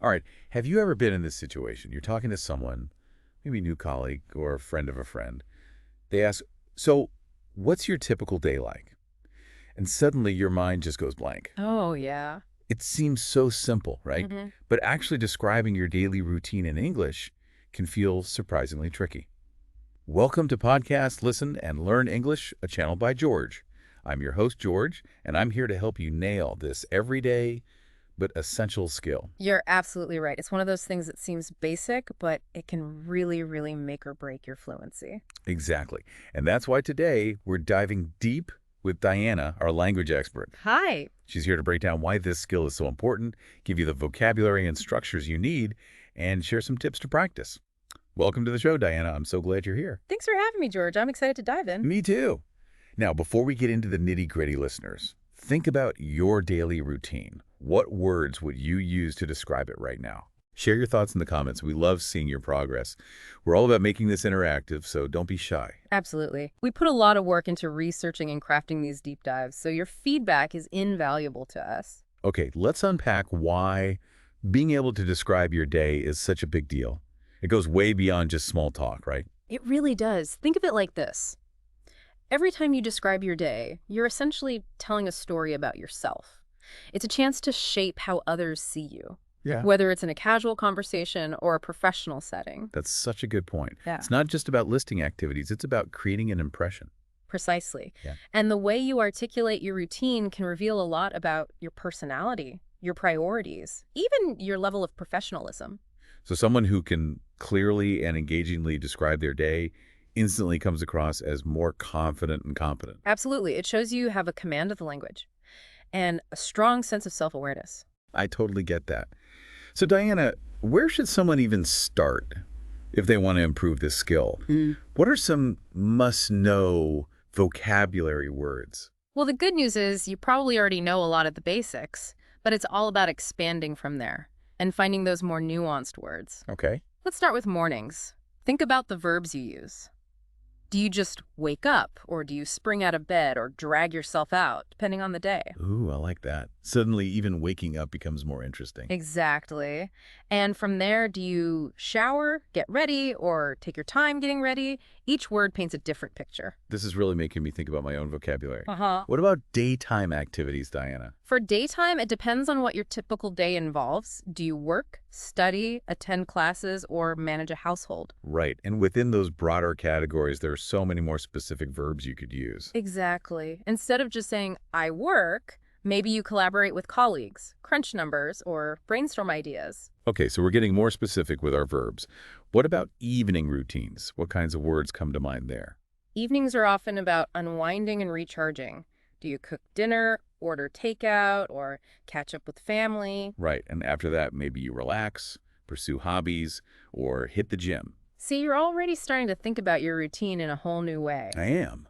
All right. Have you ever been in this situation? You're talking to someone, maybe a new colleague or a friend of a friend. They ask, so what's your typical day like? And suddenly your mind just goes blank. Oh, yeah. It seems so simple, right? hmm But actually describing your daily routine in English can feel surprisingly tricky. Welcome to Podcast Listen and Learn English, a channel by George. I'm your host, George, and I'm here to help you nail this everyday but essential skill. You're absolutely right. It's one of those things that seems basic, but it can really, really make or break your fluency. Exactly. And that's why today we're diving deep with Diana, our language expert. Hi. She's here to break down why this skill is so important, give you the vocabulary and structures you need, and share some tips to practice. Welcome to the show, Diana. I'm so glad you're here. Thanks for having me, George. I'm excited to dive in. Me too. Now, before we get into the nitty-gritty, listeners, think about your daily routine. What words would you use to describe it right now? Share your thoughts in the comments. We love seeing your progress. We're all about making this interactive, so don't be shy. Absolutely. We put a lot of work into researching and crafting these deep dives, so your feedback is invaluable to us. Okay, let's unpack why being able to describe your day is such a big deal. It goes way beyond just small talk, right? It really does. Think of it like this. Every time you describe your day, you're essentially telling a story about yourself. It's a chance to shape how others see you, Yeah. whether it's in a casual conversation or a professional setting. That's such a good point. Yeah. It's not just about listing activities, it's about creating an impression. Precisely. Yeah. And the way you articulate your routine can reveal a lot about your personality, your priorities, even your level of professionalism. So someone who can clearly and engagingly describe their day instantly comes across as more confident and competent. Absolutely. It shows you have a command of the language and a strong sense of self-awareness. I totally get that. So Diana, where should someone even start if they want to improve this skill? What are some must-know vocabulary words? Well, the good news is you probably already know a lot of the basics, but it's all about expanding from there and finding those more nuanced words. Okay. Let's start with mornings. Think about the verbs you use. Do you just wake up, or do you spring out of bed or drag yourself out, depending on the day? Ooh, I like that. Suddenly, even waking up becomes more interesting. Exactly. And from there, do you shower, get ready, or take your time getting ready? Each word paints a different picture. This is really making me think about my own vocabulary. Uh-huh. What about daytime activities, Diana? For daytime, it depends on what your typical day involves. Do you work, study, attend classes, or manage a household? Right. And within those broader categories, there are so many more specific verbs you could use. Exactly. Instead of just saying, I work, maybe you collaborate with colleagues, crunch numbers, or brainstorm ideas. Okay, so we're getting more specific with our verbs. What about evening routines? What kinds of words come to mind there? Evenings are often about unwinding and recharging. Do you cook dinner, order takeout, or catch up with family? Right. And after that, maybe you relax, pursue hobbies, or hit the gym. See, you're already starting to think about your routine in a whole new way. I am.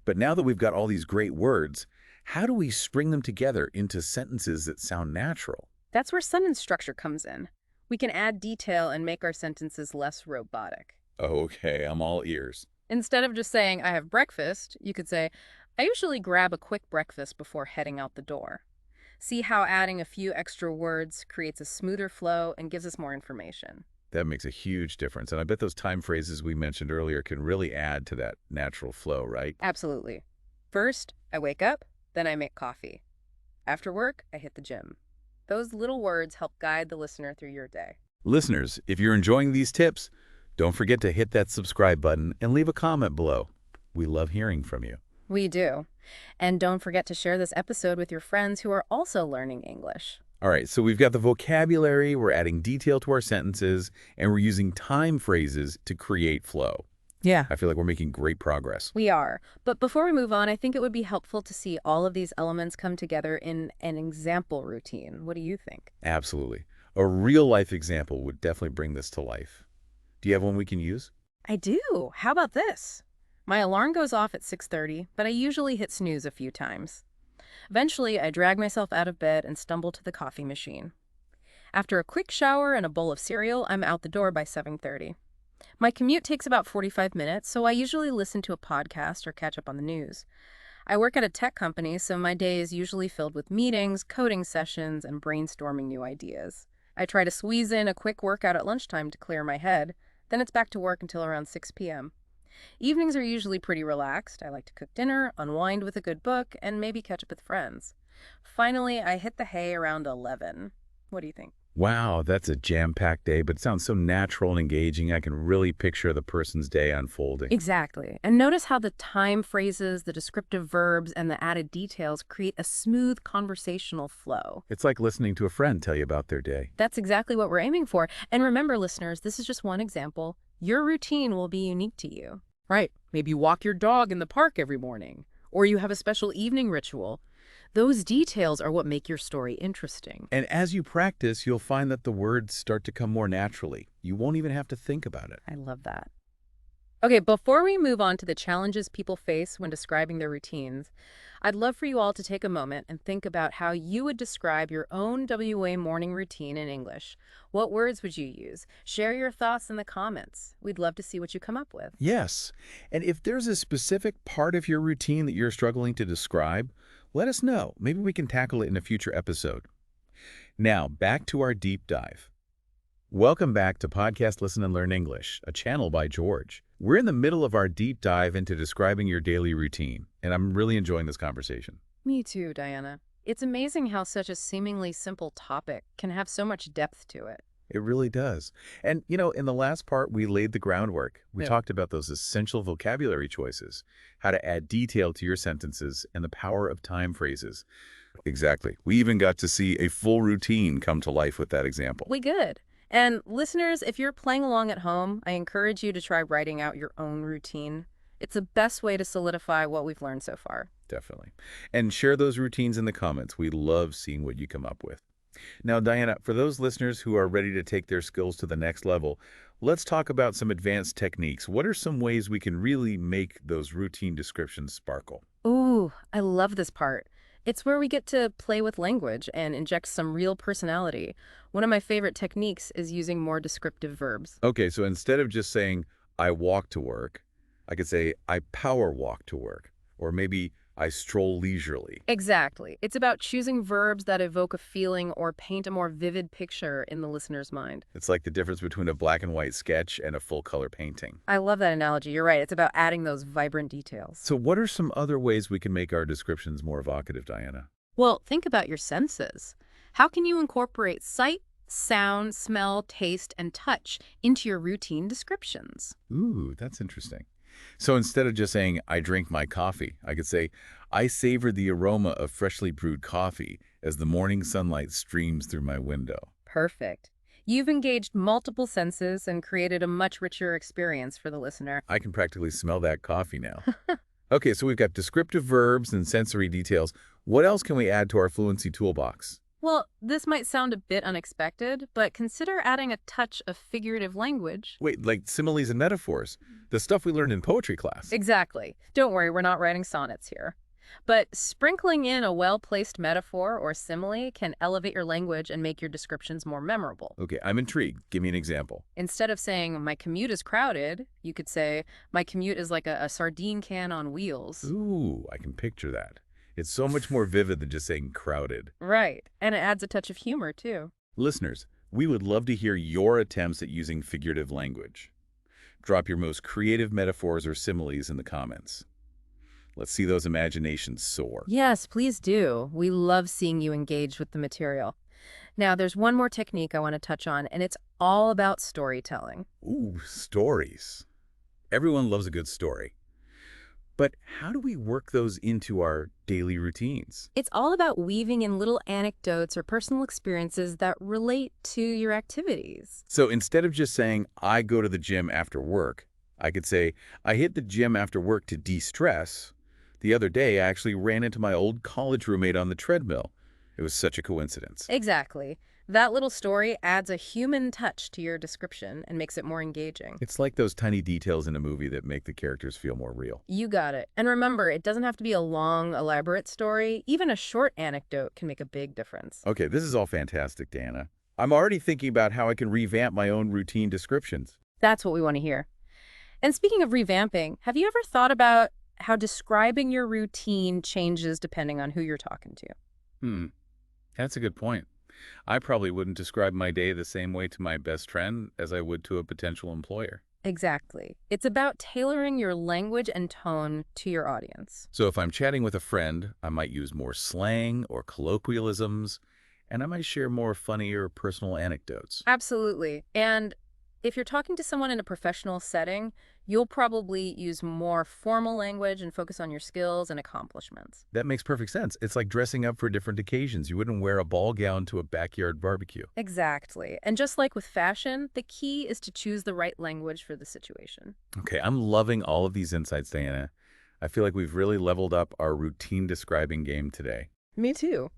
But now that we've got all these great words, how do we string them together into sentences that sound natural? That's where sentence structure comes in. We can add detail and make our sentences less robotic. Okay, I'm all ears. Instead of just saying, I have breakfast, you could say, I usually grab a quick breakfast before heading out the door. See how adding a few extra words creates a smoother flow and gives us more information. That makes a huge difference. And I bet those time phrases we mentioned earlier can really add to that natural flow, right? Absolutely. First, I wake up, then I make coffee. After work, I hit the gym. Those little words help guide the listener through your day. Listeners, if you're enjoying these tips, don't forget to hit that subscribe button and leave a comment below. We love hearing from you. We do. And don't forget to share this episode with your friends who are also learning English. All right, so we've got the vocabulary, we're adding detail to our sentences, and we're using time phrases to create flow. Yeah. I feel like we're making great progress. We are. But before we move on, I think it would be helpful to see all of these elements come together in an example routine. What do you think? Absolutely. A real-life example would definitely bring this to life. Do you have one we can use? I do. How about this? My alarm goes off at 6:30, but I usually hit snooze a few times. Eventually, I drag myself out of bed and stumble to the coffee machine. After a quick shower and a bowl of cereal, I'm out the door by 7:30. My commute takes about 45 minutes, so I usually listen to a podcast or catch up on the news. I work at a tech company, so my day is usually filled with meetings, coding sessions, and brainstorming new ideas. I try to squeeze in a quick workout at lunchtime to clear my head, then it's back to work until around 6 p.m. Evenings are usually pretty relaxed. I like to cook dinner, unwind with a good book, and maybe catch up with friends. Finally, I hit the hay around 11. What do you think? Wow, that's a jam-packed day, but it sounds so natural and engaging. I can really picture the person's day unfolding. Exactly. And notice how the time phrases, the descriptive verbs, and the added details create a smooth conversational flow. It's like listening to a friend tell you about their day. That's exactly what we're aiming for. And remember, listeners, this is just one example. Your routine will be unique to you. Right. Maybe you walk your dog in the park every morning, or you have a special evening ritual. Those details are what make your story interesting. And as you practice, you'll find that the words start to come more naturally. You won't even have to think about it. I love that. Okay, before we move on to the challenges people face when describing their routines, I'd love for you all to take a moment and think about how you would describe your own WA morning routine in English. What words would you use? Share your thoughts in the comments. We'd love to see what you come up with. Yes. And if there's a specific part of your routine that you're struggling to describe, let us know. Maybe we can tackle it in a future episode. Now, back to our deep dive. Welcome back to Podcast Listen and Learn English, a channel by George. We're in the middle of our deep dive into describing your daily routine, and I'm really enjoying this conversation. Me too, Diana. It's amazing how such a seemingly simple topic can have so much depth to it. It really does. And, in the last part, we laid the groundwork. We Yeah. talked about those essential vocabulary choices, how to add detail to your sentences, and the power of time phrases. Exactly. We even got to see a full routine come to life with that example. We good. And listeners, if you're playing along at home, I encourage you to try writing out your own routine. It's the best way to solidify what we've learned so far. Definitely. And share those routines in the comments. We love seeing what you come up with. Now, Diana, for those listeners who are ready to take their skills to the next level, let's talk about some advanced techniques. What are some ways we can really make those routine descriptions sparkle? Ooh, I love this part. It's where we get to play with language and inject some real personality. One of my favorite techniques is using more descriptive verbs. Okay, so instead of just saying, I walk to work, I could say, I power walk to work, or maybe I stroll leisurely. Exactly. It's about choosing verbs that evoke a feeling or paint a more vivid picture in the listener's mind. It's like the difference between a black and white sketch and a full-color painting. I love that analogy. You're right. It's about adding those vibrant details. So what are some other ways we can make our descriptions more evocative, Diana? Well, think about your senses. How can you incorporate sight, sound, smell, taste, and touch into your routine descriptions? Ooh, that's interesting. So instead of just saying, I drink my coffee, I could say, I savor the aroma of freshly brewed coffee as the morning sunlight streams through my window. Perfect. You've engaged multiple senses and created a much richer experience for the listener. I can practically smell that coffee now. Okay, so we've got descriptive verbs and sensory details. What else can we add to our fluency toolbox? Well, this might sound a bit unexpected, but consider adding a touch of figurative language. Wait, like similes and metaphors, the stuff we learned in poetry class. Exactly. Don't worry, we're not writing sonnets here. But sprinkling in a well-placed metaphor or simile can elevate your language and make your descriptions more memorable. Okay, I'm intrigued. Give me an example. Instead of saying, my commute is crowded, you could say, my commute is like a sardine can on wheels. Ooh, I can picture that. It's so much more vivid than just saying crowded. Right. And it adds a touch of humor, too. Listeners, we would love to hear your attempts at using figurative language. Drop your most creative metaphors or similes in the comments. Let's see those imaginations soar. Yes, please do. We love seeing you engage with the material. Now, there's one more technique I want to touch on, and it's all about storytelling. Ooh, stories. Everyone loves a good story. But how do we work those into our daily routines? It's all about weaving in little anecdotes or personal experiences that relate to your activities. So instead of just saying, I go to the gym after work, I could say, I hit the gym after work to de-stress. The other day, I actually ran into my old college roommate on the treadmill. It was such a coincidence. Exactly. That little story adds a human touch to your description and makes it more engaging. It's like those tiny details in a movie that make the characters feel more real. You got it. And remember, it doesn't have to be a long, elaborate story. Even a short anecdote can make a big difference. Okay, this is all fantastic, Dana. I'm already thinking about how I can revamp my own routine descriptions. That's what we want to hear. And speaking of revamping, have you ever thought about how describing your routine changes depending on who you're talking to? That's a good point. I probably wouldn't describe my day the same way to my best friend as I would to a potential employer. Exactly. It's about tailoring your language and tone to your audience. So if I'm chatting with a friend, I might use more slang or colloquialisms, and I might share more funny or personal anecdotes. Absolutely. And if you're talking to someone in a professional setting, you'll probably use more formal language and focus on your skills and accomplishments. That makes perfect sense. It's like dressing up for different occasions. You wouldn't wear a ball gown to a backyard barbecue. Exactly. And just like with fashion, the key is to choose the right language for the situation. Okay, I'm loving all of these insights, Diana. I feel like we've really leveled up our routine describing game today. Me too.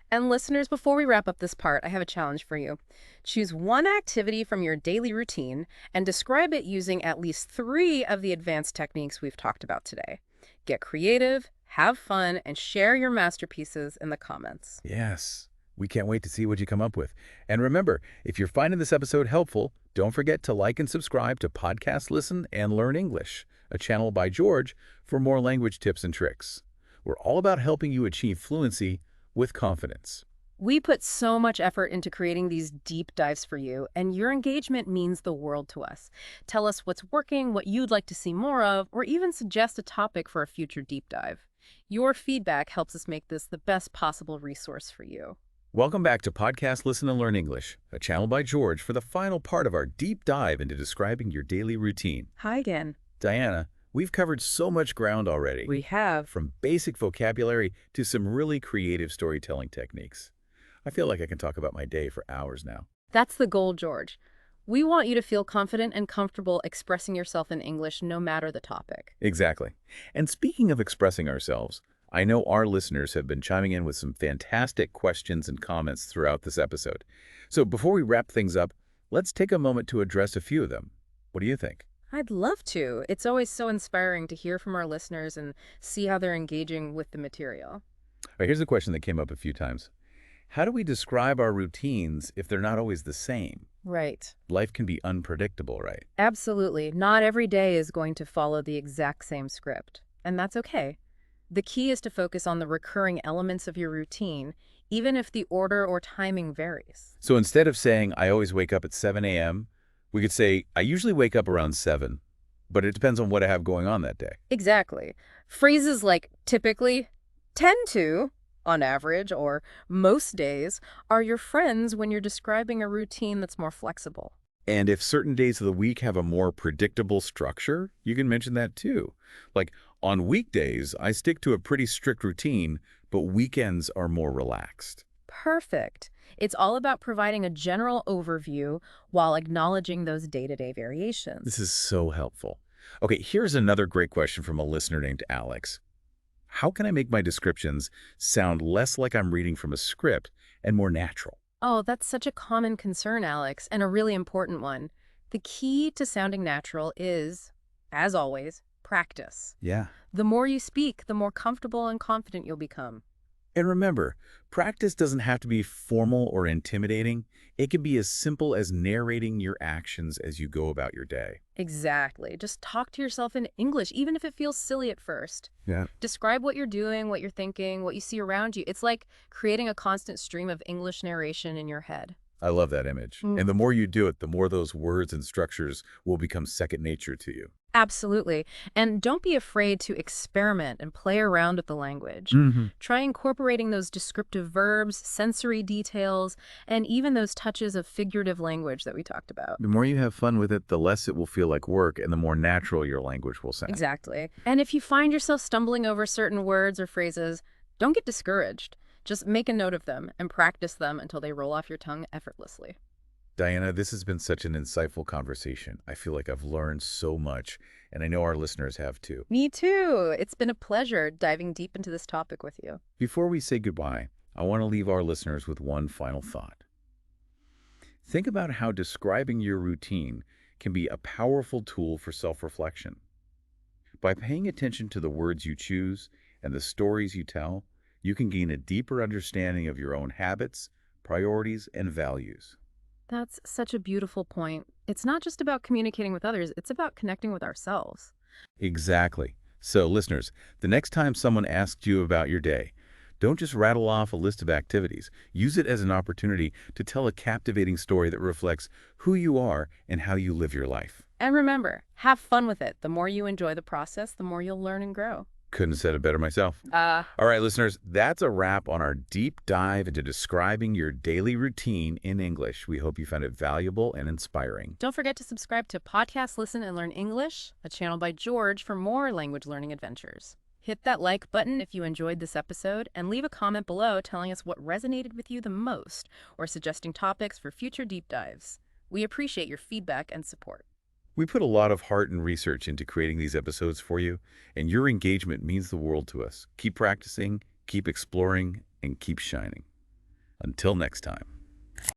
And listeners, before we wrap up this part, I have a challenge for you. Choose one activity from your daily routine and describe it using at least 3 of the advanced techniques we've talked about today. Get creative, have fun, and share your masterpieces in the comments. Yes, we can't wait to see what you come up with. And remember, if you're finding this episode helpful, don't forget to like and subscribe to Podcast Listen and Learn English, a channel by George, for more language tips and tricks. We're all about helping you achieve fluency with confidence. We put so much effort into creating these deep dives for you, and your engagement means the world to us. Tell us what's working, what you'd like to see more of, or even suggest a topic for a future deep dive. Your feedback helps us make this the best possible resource for you. Welcome back to Podcast Listen and Learn English, a channel by George, for the final part of our deep dive into describing your daily routine. Hi again. Diana, we've covered so much ground already. We have. From basic vocabulary to some really creative storytelling techniques. I feel like I can talk about my day for hours now. That's the goal, George. We want you to feel confident and comfortable expressing yourself in English no matter the topic. Exactly. And speaking of expressing ourselves, I know our listeners have been chiming in with some fantastic questions and comments throughout this episode. So before we wrap things up, let's take a moment to address a few of them. What do you think? I'd love to. It's always so inspiring to hear from our listeners and see how they're engaging with the material. All right, here's a question that came up a few times. How do we describe our routines if they're not always the same? Right. Life can be unpredictable, right? Absolutely. Not every day is going to follow the exact same script, and that's okay. The key is to focus on the recurring elements of your routine, even if the order or timing varies. So instead of saying, I always wake up at 7 a.m., we could say, I usually wake up around 7, but it depends on what I have going on that day. Exactly. Phrases like typically, tend to, on average, or most days are your friends when you're describing a routine that's more flexible. And if certain days of the week have a more predictable structure, you can mention that too. Like, on weekdays, I stick to a pretty strict routine, but weekends are more relaxed. Perfect. It's all about providing a general overview while acknowledging those day-to-day variations. This is so helpful. Okay, here's another great question from a listener named Alex. How can I make my descriptions sound less like I'm reading from a script and more natural? Oh, that's such a common concern, Alex, and a really important one. The key to sounding natural is, as always, practice. Yeah. The more you speak, the more comfortable and confident you'll become. And remember, practice doesn't have to be formal or intimidating. It can be as simple as narrating your actions as you go about your day. Exactly. Just talk to yourself in English, even if it feels silly at first. Yeah. Describe what you're doing, what you're thinking, what you see around you. It's like creating a constant stream of English narration in your head. I love that image. And the more you do it, the more those words and structures will become second nature to you. Absolutely. And don't be afraid to experiment and play around with the language. Try incorporating those descriptive verbs, sensory details, and even those touches of figurative language that we talked about. The more you have fun with it, the less it will feel like work and the more natural your language will sound. Exactly. And if you find yourself stumbling over certain words or phrases, don't get discouraged. Just make a note of them and practice them until they roll off your tongue effortlessly. Diana, this has been such an insightful conversation. I feel like I've learned so much, and I know our listeners have too. Me too. It's been a pleasure diving deep into this topic with you. Before we say goodbye, I want to leave our listeners with one final thought. Think about how describing your routine can be a powerful tool for self-reflection. By paying attention to the words you choose and the stories you tell, you can gain a deeper understanding of your own habits, priorities, and values. That's such a beautiful point. It's not just about communicating with others, it's about connecting with ourselves. Exactly. So, listeners, the next time someone asks you about your day, Don't just rattle off a list of activities. Use it as an opportunity to tell a captivating story that reflects who you are and how you live your life. And remember, have fun with it. The more you enjoy the process, the more you'll learn and grow. Couldn't have said it better myself. All right, listeners, that's a wrap on our deep dive into describing your daily routine in English. We hope you found it valuable and inspiring. Don't forget to subscribe to Podcast Listen and Learn English, a channel by George for more language learning adventures. Hit that like button if you enjoyed this episode, and leave a comment below telling us what resonated with you the most or suggesting topics for future deep dives. We appreciate your feedback and support. We put a lot of heart and research into creating these episodes for you, and your engagement means the world to us. Keep practicing, keep exploring, and keep shining. Until next time.